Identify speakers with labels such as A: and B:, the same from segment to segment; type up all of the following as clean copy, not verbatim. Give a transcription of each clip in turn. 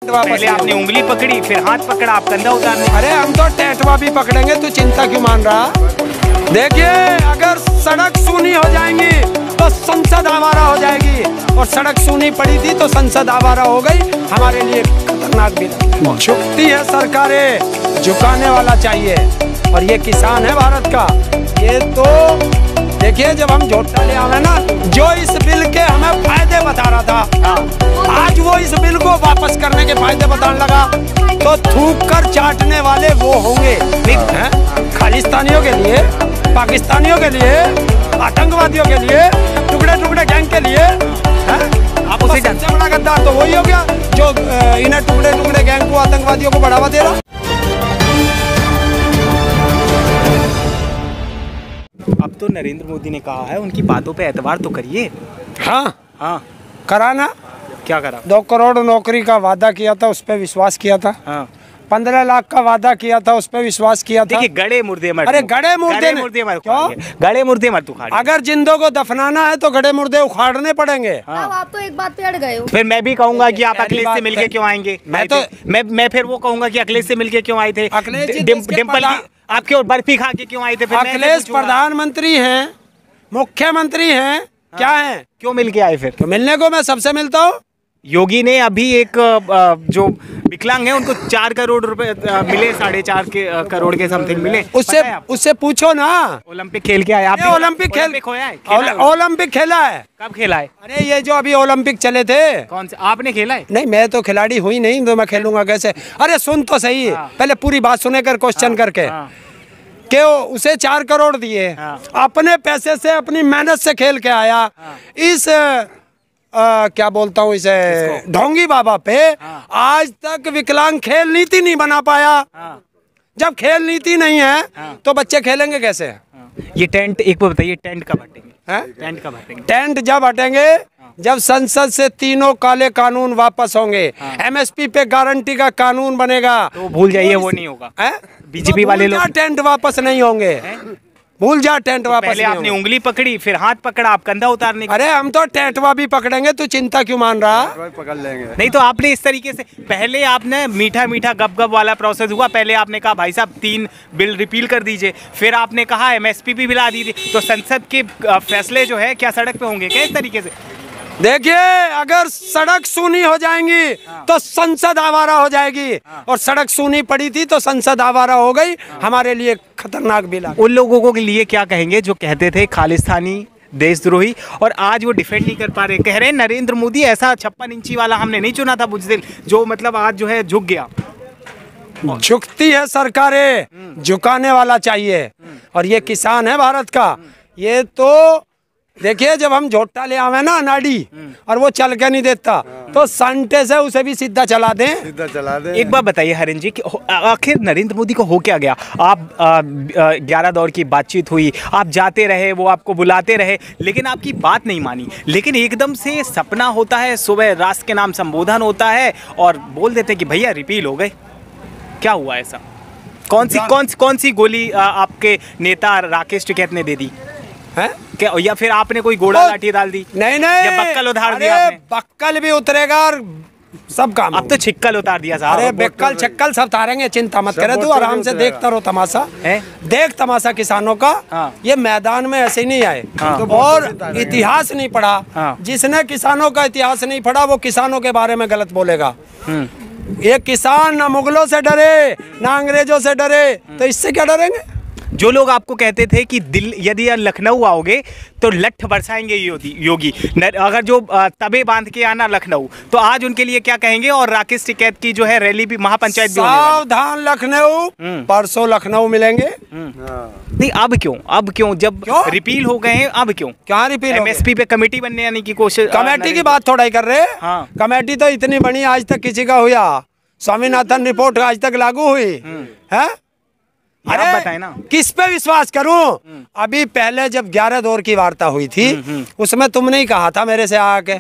A: पहले आपने उंगली पकड़ी, फिर हाथ पकड़ा, आप कंधा उतारने।
B: अरे हम तो टैटवा भी पकड़ेंगे, तू चिंता क्यों मान रहा? देखिए, अगर सड़क सूनी हो जाएंगी तो संसद आवारा हो जाएगी, और सड़क सूनी पड़ी थी तो संसद आवारा हो गई। हमारे लिए खतरनाक भी। झुकती है सरकारें, झुकाने वाला चाहिए, और ये किसान है भारत का। ये तो देखिए, जब हम झोटा ले आवे ना, जो इस बिल के हमें फायदे बता रहा था, आज वो इस बिल को वापस करने के फायदे बताने लगा, तो थूक कर चाटने वाले वो होंगे। खालिस्तानियों के लिए, पाकिस्तानियों के लिए, आतंकवादियों के लिए, टुकड़े टुकड़े गैंग के लिए, आप उसे सबसे बड़ा गद्दार तो वही हो गया जो इन्हें टुकड़े टुकड़े गैंग को, आतंकवादियों को बढ़ावा दे रहा।
A: अब तो नरेंद्र मोदी ने कहा है, उनकी बातों पे एतबार तो करिए।
B: हाँ, कराना।
A: क्या करा?
B: 2 करोड़ नौकरी का वादा किया था, उस पर विश्वास किया था। 15 लाख का वादा किया था, उस पर विश्वास किया था।
A: देखिए, गड़े मुर्दे मत।
B: अरे गड़े मुर्दे
A: क्यों? गड़े मुर्दे मत उखाड़िए।
B: अगर जिंदों को दफनाना है तो गड़े मुर्दे उखाड़ने पड़ेंगे।
C: आप तो एक बात पे अड़ गए हो।
A: फिर मैं भी कहूंगा कि आप अखिलेश से मिलके क्यों आएंगे? मैं फिर वो कहूंगा कि अखिलेश से मिलके क्यों आए थे? डिम्पल आपके और बर्फी खा के क्यों आए थे?
B: अखिलेश प्रधानमंत्री हैं, मुख्यमंत्री हैं, क्या है?
A: क्यों मिल के आए फिर?
B: तो मिलने को मैं सबसे मिलता हूँ।
A: योगी ने अभी एक जो विकलांग है उनको 4 करोड़ रुपए मिले, 4.5 करोड़ के समथिंग मिले।
B: उससे पूछो ना।
A: ओलंपिक खेल के आए आप?
B: ओलंपिक होया है? ओलंपिक खेला है।
A: कब खेला है?
B: अरे ये जो अभी ओलंपिक चले थे।
A: कौन से? आपने खेला है?
B: नहीं, मैं तो खिलाड़ी हुई नहीं, तो मैं खेलूंगा कैसे? अरे सुन तो सही, पहले पूरी बात सुने कर क्वेश्चन करके कि उसे 4 करोड़ दिए, अपने पैसे से, अपनी मेहनत से खेल के आया। इस क्या बोलता हूँ इसे, ढोंगी बाबा पे आज तक विकलांग खेल नीति नहीं बना पाया। जब खेल नीति नहीं है तो बच्चे खेलेंगे कैसे?
A: ये टेंट, एक बार बताइए, टेंट कब हटेंगे? टेंट कब हटेंगे?
B: टेंट जब हटेंगे जब संसद से तीनों काले कानून वापस होंगे, एमएसपी पे गारंटी का कानून बनेगा।
A: तो भूल जाइए, वो नहीं होगा। बीजेपी वाले लोग
B: टेंट वापस नहीं होंगे, भूल जा टेंट वापस।
A: पहले आपने उंगली पकड़ी, फिर हाथ पकड़ा, आप कंधा उतारने।
B: अरे हम तो टैटवा भी पकड़ेंगे, तू चिंता क्यों मान रहा?
D: पकड़ लेंगे।
A: नहीं तो आपने इस तरीके से, पहले आपने मीठा मीठा गप गप वाला प्रोसेस हुआ। पहले आपने कहा भाई साहब 3 बिल रिपील कर दीजिए, फिर आपने कहा एमएसपी भी ला दी थी। तो संसद के फैसले जो है क्या सड़क पे होंगे क्या इस तरीके से?
B: देखिए, अगर सड़क सूनी हो जाएंगी तो संसद आवारा हो जाएगी, और सड़क सूनी पड़ी थी तो संसद आवारा हो गई। हमारे लिए खतरनाक बिल।
A: उन लोगों के लिए क्या कहेंगे जो कहते थे खालिस्तानी, देशद्रोही, और आज वो डिफेंड नहीं कर पा रहे? कह रहे हैं नरेंद्र मोदी ऐसा 56 इंची वाला हमने नहीं चुना था बुज़दिल, जो मतलब आज जो है झुक गया।
B: झुकती है सरकारें, झुकाने वाला चाहिए, और ये किसान है भारत का। ये तो देखिए, जब हम झोटा ले आवे ना नाडी, और वो चल के नहीं देता, तो संटे से उसे भी सीधा चला दें।
A: एक बात बताइए हरिन जी, कि आखिर नरेंद्र मोदी को हो क्या गया? आप 11 दौर की बातचीत हुई, आप जाते रहे, वो आपको बुलाते रहे, लेकिन आपकी बात नहीं मानी। लेकिन एकदम से सपना होता है, सुबह राष्ट्र के नाम संबोधन होता है, और बोल देते कि भैया रिपील हो गए। क्या हुआ ऐसा? कौन सी गोली आपके नेता राकेश टिकैत ने दे दी है क्या? या फिर आपने कोई घोड़ा लाठी डाल दी?
B: नहीं,
A: या बक्कल उतार दिया आपने?
B: बक्कल भी उतरेगा और सब काम।
A: अब तो छिक्कल उतार दिया साहब।
B: अरे बक्कल छिक्कल सब उतारेंगे, चिंता मत करे, तू आराम से देखता रहो तमाशा। देख तमाशा किसानों का। ये मैदान में ऐसे ही नहीं आए, और इतिहास नहीं पढ़ा। जिसने किसानों का इतिहास नहीं पढ़ा वो किसानों के बारे में गलत बोलेगा। ये किसान ना मुगलों से डरे ना अंग्रेजों से डरे, तो इससे क्या डरेंगे?
A: जो लोग आपको कहते थे कि यदि लखनऊ आओगे तो लठ बरसाएंगे योगी, अगर जो तबे बांध के आना लखनऊ, तो आज उनके लिए क्या कहेंगे? और राकेश टिकैत की जो है रैली भी, महापंचायत भी होने वाली।
B: सावधान लखनऊ, परसों लखनऊ मिलेंगे।
A: नहीं, अब क्यों जब रिपील हो गए हैं, अब क्यों?
B: क्या रिपील?
A: एमएसपी पे कमेटी बनने आने की कोशिश।
B: कमेटी की बात थोड़ा ही कर रहे। कमेटी तो इतनी बड़ी आज तक किसी का हुआ, स्वामीनाथन रिपोर्ट आज तक लागू हुई है। अरे
A: बताए ना,
B: किस पे विश्वास करूं? अभी पहले जब 11 दौर की वार्ता हुई थी, उसमें तुमने ही कहा था मेरे से आके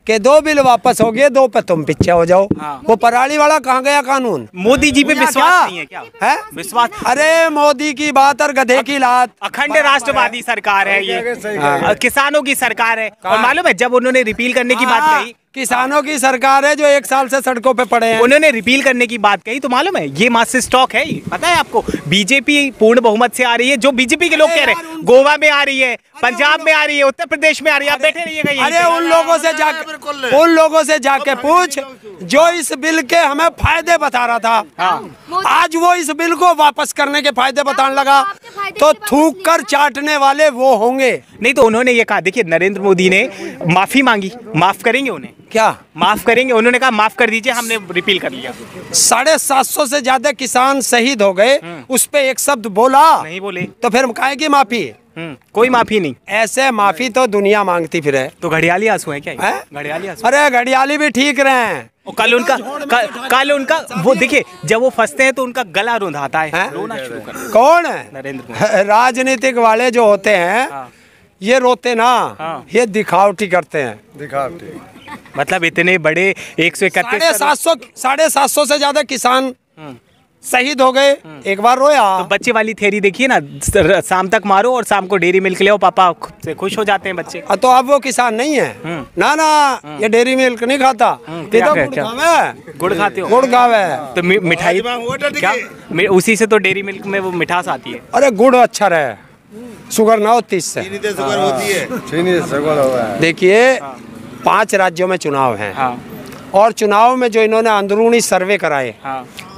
B: कि 2 बिल वापस हो गए, 2 पे तुम पीछे हो जाओ। वो पराली वाला कहाँ गया कानून?
A: मोदी जी पे विश्वास नहीं है क्या? है विश्वास?
B: अरे मोदी की बात और गधे की लात।
A: अखंड राष्ट्रवादी सरकार है ये, किसानों की सरकार है। और मालूम है जब उन्होंने रिपील करने की बात कही,
B: किसानों की सरकार है जो 1 साल से सड़कों पे पड़े हैं।
A: उन्होंने रिपील करने की बात कही तो मालूम है ये मास्टर स्टॉक है, ये पता है आपको। बीजेपी पूर्ण बहुमत से आ रही है, जो बीजेपी के लोग कह रहे हैं। गोवा में आ रही है, पंजाब में आ रही है, उत्तर प्रदेश में आ रही है। आप बैठे रहिएगा यहीं
B: अरे
A: पे।
B: उन लोगों से जाके पूछ जो इस बिल के हमें फायदे बता रहा था। आज वो इस बिल को वापस करने के फायदे बताने लगा तो थूक कर चाटने वाले वो होंगे।
A: नहीं तो उन्होंने ये कहा, देखिए नरेंद्र मोदी ने माफी मांगी, माफ करेंगे उन्हें,
B: क्या
A: माफ करेंगे? उन्होंने कहा माफ कर दीजिए, हमने रिपील कर लिया।
B: 750 से ज्यादा किसान शहीद हो गए, उस पे एक शब्द बोला
A: नहीं बोले
B: तो फिर काहे की माफी?
A: कोई माफी नहीं।
B: ऐसे माफी तो दुनिया मांगती फिरे।
A: तो घड़ियाली आंसू है क्या ये?
B: हैं?
A: घड़ियाली आंसू।
B: अरे घड़ियाली भी ठीक रहे।
A: और कल उनका वो देखिए, जब वो फंसते हैं तो उनका गला रुंधाता है, रोना शुरू कर देते हैं।
B: कौन है?
A: नरेंद्र मोदी।
B: राजनीतिक वाले जो होते हैं ये रोते ना, ये दिखावटी करते हैं।
D: दिखावटी
A: मतलब इतने बड़े 131
B: 750 से ज्यादा किसान शहीद हो गए, एक बार रोया।
A: तो बच्चे वाली थेरी देखिए ना, शाम तक मारो और शाम को डेयरी मिल्क ले आओ, पापा से खुश हो जाते हैं बच्चे।
B: तो अब वो किसान नहीं है ना, ये डेयरी मिल्क नहीं खाता, ये तो गुड़ खावे।
A: गुड़ खाते हो?
B: गुड़ खावे
A: तो मिठाई क्या, उसी से तो डेयरी मिल्क में वो मिठास आती है।
B: अरे गुड़ अच्छा रहे, शुगर ना हो 30 से।
D: शुगर होती है, चीनी से शुगर होता है।
B: देखिए 5 राज्यों में चुनाव हैं और चुनाव में जो इन्होंने अंदरूनी सर्वे कराए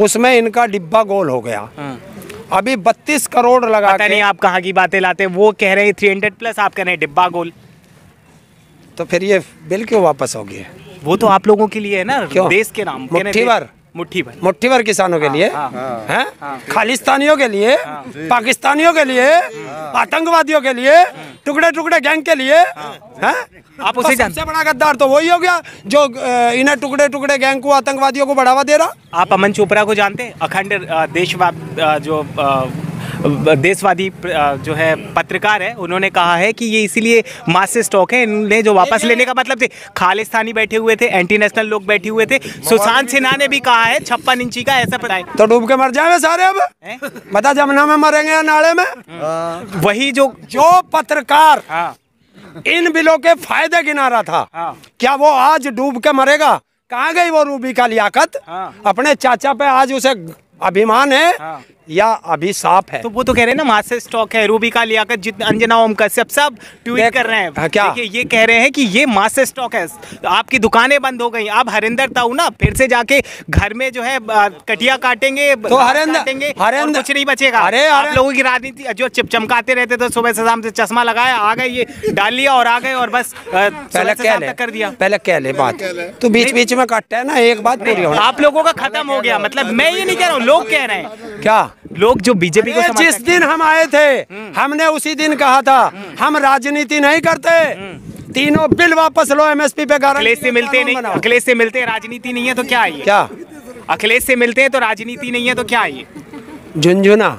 B: उसमें इनका डिब्बा गोल हो गया। अभी 32 करोड़ लगा
A: पता नहीं आप कहाँ की बातें लाते हैं। वो कह रहे हैं 300+, आप कह रहे हैं डिब्बा गोल।
B: तो फिर ये बिल क्यों वापस हो गया?
A: वो तो आप लोगों के लिए है ना,
B: क्यों?
A: देश के नाम।
B: मुट्ठी भर किसानों के लिए हैं, खालिस्तानियों के लिए, पाकिस्तानियों के लिए, आतंकवादियों के लिए, टुकड़े टुकड़े गैंग के लिए हैं।
A: आप उसे
B: सबसे बड़ा गद्दार तो वही हो गया जो इन्हें टुकड़े टुकड़े गैंग को, आतंकवादियों को बढ़ावा दे रहा।
A: आप अमन चोपड़ा को जानते हैं? अखंड देशवादी जो है पत्रकार है, उन्होंने कहा है कि ये इसीलिए मास्टर स्टॉक है, इन्हें जो वापस लेने का मतलब थे। खालिस्तानी बैठे हुए थे, एंटी नेशनल लोग बैठे हुए थे। सुशांत सिन्हा ने भी कहा है 56 इंची का, ऐसा बताए
B: तो डूब के मर जाए सारे। अब बता जमुना में मरेंगे या नाले में?
A: वही जो
B: पत्रकार इन बिलों के फायदे गिना रहा था, क्या वो आज डूब के मरेगा? कहाँ गई वो रूबी का लियाकत? अपने चाचा पे आज उसे अभिमान है या अभिशाप है?
A: तो वो तो कह रहे हैं ना मास्टर स्टॉक है। रूबी का लियाकत, जितने अंजना ओम कश्यप सब ट्वीट कर रहे हैं।
B: क्या
A: ये कह रहे हैं कि ये मास्टर स्टॉक है। तो आपकी दुकानें बंद हो गई, आप हरिंदर ताऊ ना फिर से जाके घर में जो है कटिया काटेंगे,
B: तो हरिंदर
A: कुछ नहीं बचेगा।
B: अरे
A: आप लोगों की राजनीति जो चमकाते रहते तो सुबह से शाम से चश्मा लगाया, आ गए, ये डाल लिया और आ गए और बस
B: पहले कर दिया। पहले कह ले बात, तो बीच बीच में काटता है ना, एक बात पूरी हो।
A: आप लोगों का खत्म हो गया। मतलब मैं ये नहीं कह रहा हूँ, लोग कह रहे हैं।
B: क्या
A: लोग जो बीजेपी को
B: जिस दिन हम आए थे हमने उसी दिन कहा था हम राजनीति नहीं करते, तीनों बिल वापस लो, एमएसपी पे गारंटी।
A: अखिलेश से मिलते नहीं, अखिलेश से मिलते राजनीति नहीं है तो क्या है?
B: क्या
A: अखिलेश से मिलते हैं तो राजनीति नहीं है तो क्या है?
B: झुनझुना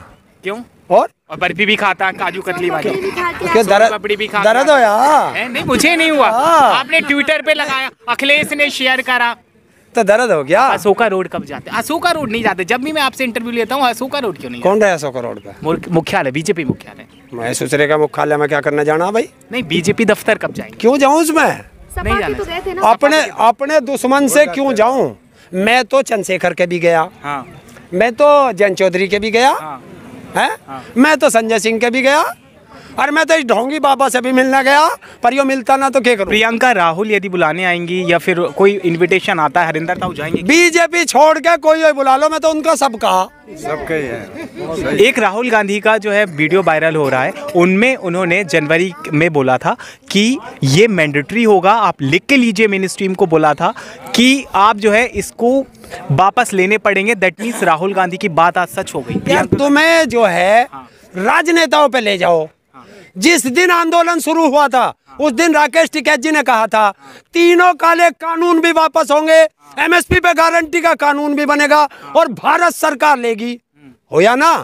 A: क्यों?
B: और
A: बर्फी भी खाता, काजू कतली वाली,
B: क्या
A: पापड़ी भी खाता।
B: दर्द हो यार?
A: नहीं, मुझे नहीं हुआ, आपने ट्विटर पे लगाया, अखिलेश ने शेयर करा
B: तो दर्द हो गया।
A: अशोका रोड कब जाते? अशोका रोड नहीं जाते। जब भी मैं आपसे इंटरव्यू लेता हूँ अशोका रोड क्यों नहीं?
B: कौन रहा अशोका रोड पे?
A: मुख्यालय, बीजेपी मुख्यालय।
B: मैं सुसरे का मुख्यालय में क्या करने जाना भाई?
A: नहीं, बीजेपी दफ्तर कब जाएंगे?
B: क्यों जाऊँ उसमें?
A: नहीं जाना।
C: तो गए थे ना।
B: अपने दुश्मन से क्यों जाऊं? मैं तो चंद्रशेखर के भी गया, मैं तो जयंत चौधरी के भी गया, मैं तो संजय सिंह के भी गया, और मैं तो इस ढोंगी बाबा से भी मिलने गया, पर यो मिलता ना तो क्या करूं?
A: प्रियंका राहुल यदि बुलाने आएंगी या फिर कोई इनविटेशन आता है, हरिंदर ताऊ जाएंगे?
B: बीजेपी छोड़ के कोई बुला लो, मैं तो उनका सबका
D: ही है।
A: एक राहुल गांधी का जो है वीडियो वायरल हो रहा है, उनमें उन्होंने जनवरी में बोला था कि ये मैंडेटरी होगा, आप लिख के लीजिए। मेन स्ट्रीम को बोला था कि आप जो है इसको वापस लेने पड़ेंगे। दैट मीन्स राहुल गांधी की बात आज सच हो गई।
B: यार तुम्हें जो है राजनेताओं पे ले जाओ। जिस दिन आंदोलन शुरू हुआ था उस दिन राकेश टिकैत जी ने कहा था तीनों काले कानून भी वापस होंगे, एमएसपी पे गारंटी का कानून भी बनेगा और भारत सरकार लेगी। हो या ना?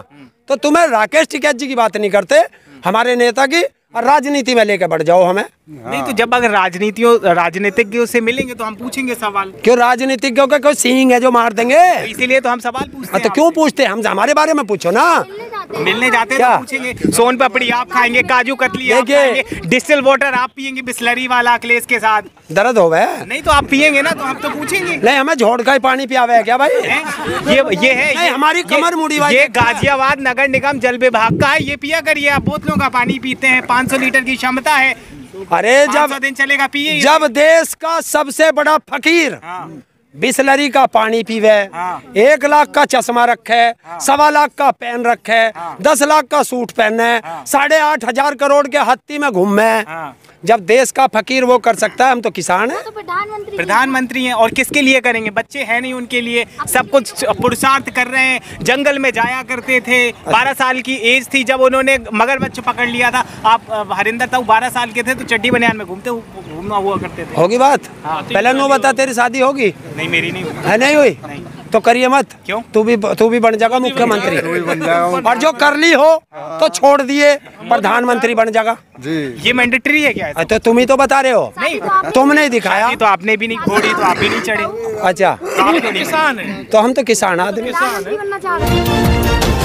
B: तो तुम्हें राकेश टिकैत जी की बात नहीं करते, हमारे नेता की, और राजनीति में लेके बढ़ जाओ हमें।
A: नहीं तो जब अगर राजनीतिज्ञों से मिलेंगे तो हम पूछेंगे सवाल।
B: क्यों राजनीतिज्ञों का कोई सींग है जो मार देंगे?
A: इसीलिए तो हम सवाल पूछते हैं।
B: तो क्यों पूछते हैं? हम हमारे बारे में पूछो ना।
A: मिलने जाते हैं तो पूछेंगे। सोन पापड़ी आप खाएंगे, काजू कतली आप
B: देखिए।
A: खाएंगे, डिस्टिल वाटर आप पियेंगे बिस्लरी वाला अखिलेश के साथ।
B: दर्द हो गए?
A: नहीं तो आप पियेंगे ना तो हम तो पूछेंगे।
B: नहीं, हमें झोड़ का ही पानी पियावे है क्या भाई?
A: ये है
B: नहीं, हमारी कमर मुड़ी भाई।
A: ये गाजियाबाद नगर निगम जल विभाग का है, ये पिया करिए। आप बोतलों का पानी पीते हैं, 500 लीटर की क्षमता है।
B: अरे
A: 500 दिन चलेगा, पिए।
B: जब देश का सबसे बड़ा फकीर बिस्लरी का पानी पीवे, 1 लाख का चश्मा रखे, 1.25 लाख का पेन रखे, 10 लाख का सूट पहने, 8,500 करोड़ के हत्ती में घूमे, जब देश का फकीर वो कर सकता है, हम तो किसान हैं।
C: तो
A: प्रधानमंत्री हैं और किसके लिए करेंगे? बच्चे हैं नहीं उनके लिए, सब कुछ पुरुषार्थ कर रहे हैं। जंगल में जाया करते थे, 12 साल की एज थी जब उन्होंने मगरमच्छ पकड़ लिया था। आप हरिंदर ताऊ 12 साल के थे तो चड्डी बनियान में घूमना हुआ करते थे।
B: होगी बात?
A: हाँ,
B: पहले नो बता, तेरी शादी होगी?
A: नहीं, मेरी नहीं हुई।
B: है नहीं हुई?
A: नहीं।
B: तो करिए मत।
A: क्यों?
B: तू भी बन जाएगा मुख्यमंत्री, और जो कर ली हो तो छोड़ दिए, प्रधानमंत्री बन जाएगा
D: जी।
A: ये मैंडेटरी है क्या ऐसा?
B: तो तुम ही तो बता रहे हो।
A: नहीं,
B: तुम नहीं दिखाया।
A: ये तो आपने भी नहीं घोड़ी, तो आप भी नहीं चढ़े।
B: अच्छा,
A: आप तो किसान है।
B: तो हम तो किसान आदमी।
C: बनना चाह रहे हैं।